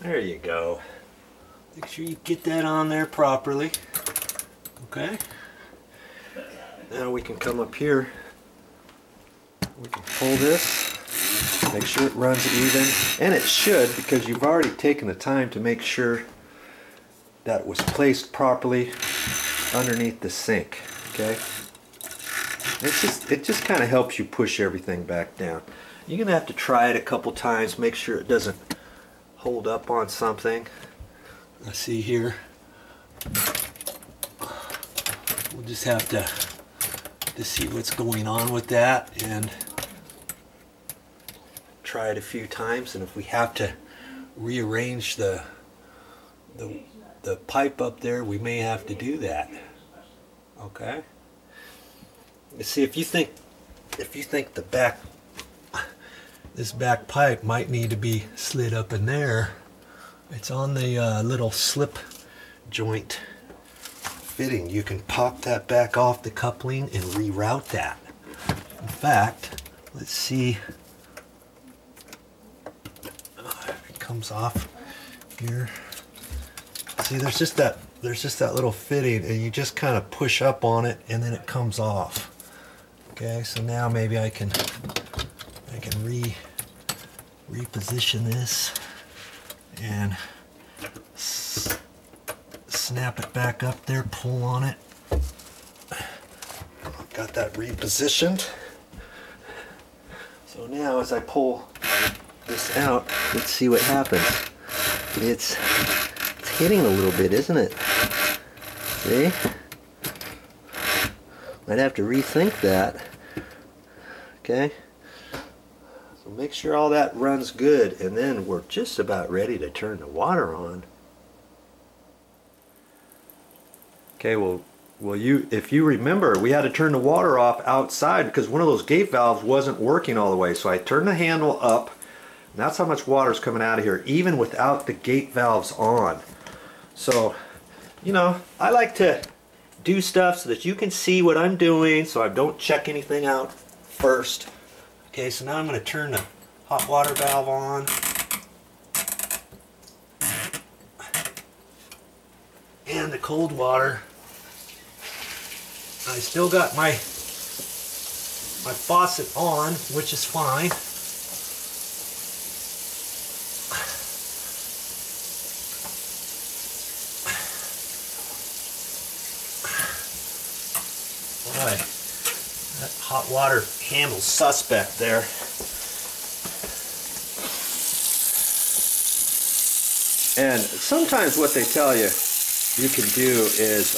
There you go. Make sure you get that on there properly. Okay. Now we can come up here. We can pull this. Make sure it runs even. And it should, because you've already taken the time to make sure that it was placed properly underneath the sink. Okay. It just kind of helps you push everything back down. You're gonna have to try it a couple times. Make sure it doesn't hold up on something. Let's see here. We'll just have to see what's going on with that and try it a few times. And if we have to rearrange the pipe up there, we may have to do that. Okay. Let's see if you think this back pipe might need to be slid up in there. It's on the little slip joint fitting. You can pop that back off the coupling and reroute that. In fact, let's see. It comes off here. See, there's just that little fitting, and you just kind of push up on it, and then it comes off. Okay, so now maybe I can reposition this and snap it back up there, pull on it. Got that repositioned. So now as I pull this out, let's see what happens. It's hitting a little bit, isn't it? See? Might have to rethink that. Okay? So make sure all that runs good, and then we're just about ready to turn the water on. Okay, well if you remember, we had to turn the water off outside because one of those gate valves wasn't working all the way. So I turned the handle up, and that's how much water is coming out of here, even without the gate valves on. So, you know, I like to do stuff so that you can see what I'm doing, so I don't check anything out first. Okay, so now I'm going to turn the hot water valve on. And the cold water. I still got my faucet on, which is fine. Boy, that hot water handle's suspect there. And sometimes what they tell you can do is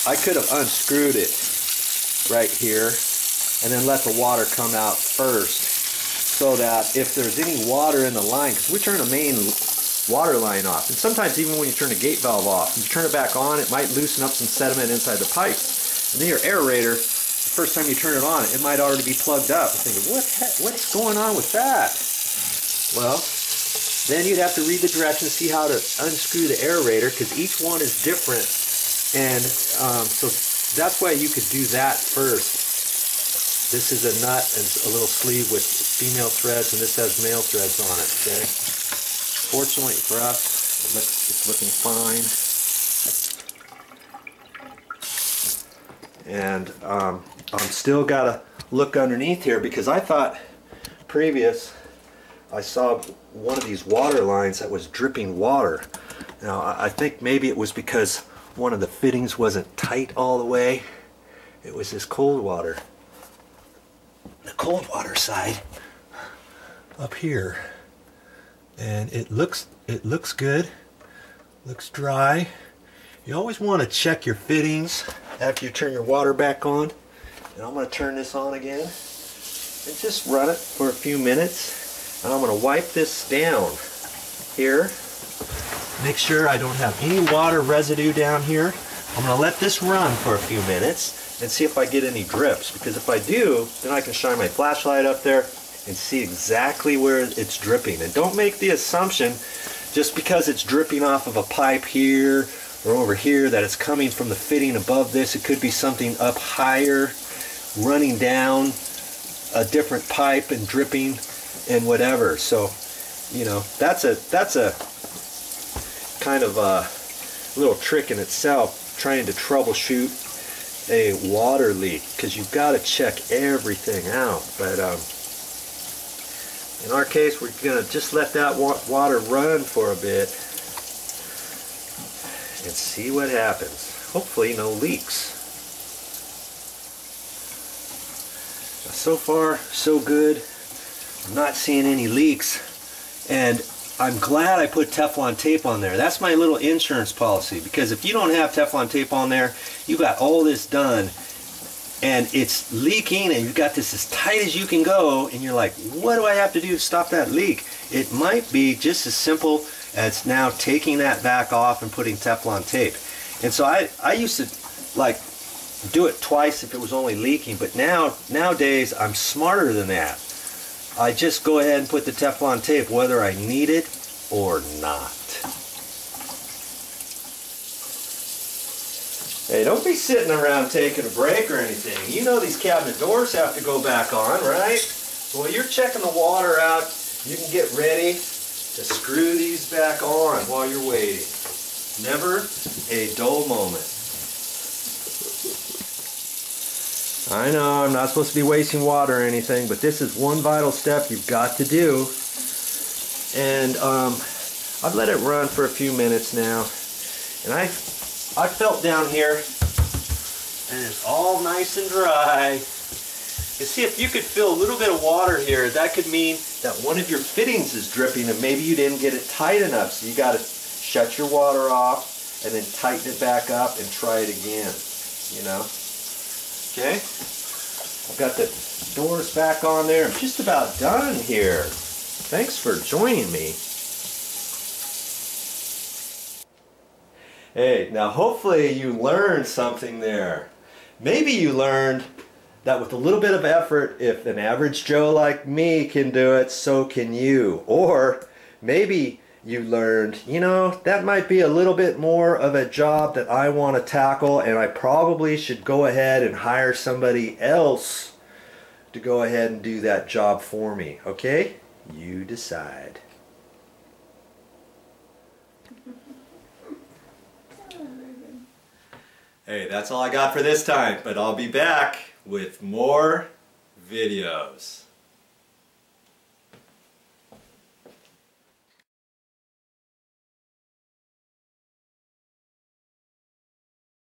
I could have unscrewed it right here and then let the water come out first, so that if there's any water in the line, because we turn the main water line off, and sometimes even when you turn the gate valve off, you turn it back on, it might loosen up some sediment inside the pipes. And then your aerator, the first time you turn it on, it might already be plugged up. You're thinking, what's going on with that? Well, then you'd have to read the directions, see how to unscrew the aerator, because each one is different. And so that's why you could do that first. This is a nut and a little sleeve with female threads, and this has male threads on it. Okay. Fortunately for us, it's looking fine. And I'm still gotta look underneath here, because I thought I saw one of these water lines that was dripping water. Now I think maybe it was because one of the fittings wasn't tight all the way. It was this cold water. The cold water side up here. And it looks good. Looks dry. You always want to check your fittings after you turn your water back on. And I'm going to turn this on again. And just run it for a few minutes. And I'm going to wipe this down here. Make sure I don't have any water residue down here. I'm going to let this run for a few minutes and see if I get any drips, because if I do, then I can shine my flashlight up there and see exactly where it's dripping. And don't make the assumption just because it's dripping off of a pipe here or over here that it's coming from the fitting above this. It could be something up higher running down a different pipe and dripping and whatever. So you know, that's a kind of a little trick in itself, trying to troubleshoot a water leak, because you've got to check everything out. But in our case, we're going to just let that water run for a bit and see what happens. Hopefully no leaks. So far, so good. I'm not seeing any leaks, and I'm glad I put Teflon tape on there. That's my little insurance policy, because if you don't have Teflon tape on there, you got all this done and it's leaking and you've got this as tight as you can go, and you're like, what do I have to do to stop that leak? It might be just as simple as now taking that back off and putting Teflon tape. And so I used to like do it twice if it was only leaking, but nowadays I'm smarter than that. I just go ahead and put the Teflon tape whether I need it or not. Hey, don't be sitting around taking a break or anything. You know these cabinet doors have to go back on, right? So while you're checking the water out, you can get ready to screw these back on while you're waiting. Never a dull moment. I know I'm not supposed to be wasting water or anything, but this is one vital step you've got to do. And I've let it run for a few minutes now, and I felt down here, and it's all nice and dry. You see, if you could feel a little bit of water here, that could mean that one of your fittings is dripping and maybe you didn't get it tight enough. So you got to shut your water off and then tighten it back up and try it again, you know. Okay, I've got the doors back on there. I'm just about done here. Thanks for joining me. Hey, now hopefully you learned something there. Maybe you learned that with a little bit of effort, if an average Joe like me can do it, so can you. Or maybe you learned, you know, that might be a little bit more of a job that I want to tackle, and I probably should go ahead and hire somebody else to go ahead and do that job for me. Okay? You decide. Hey, that's all I got for this time, but I'll be back with more videos.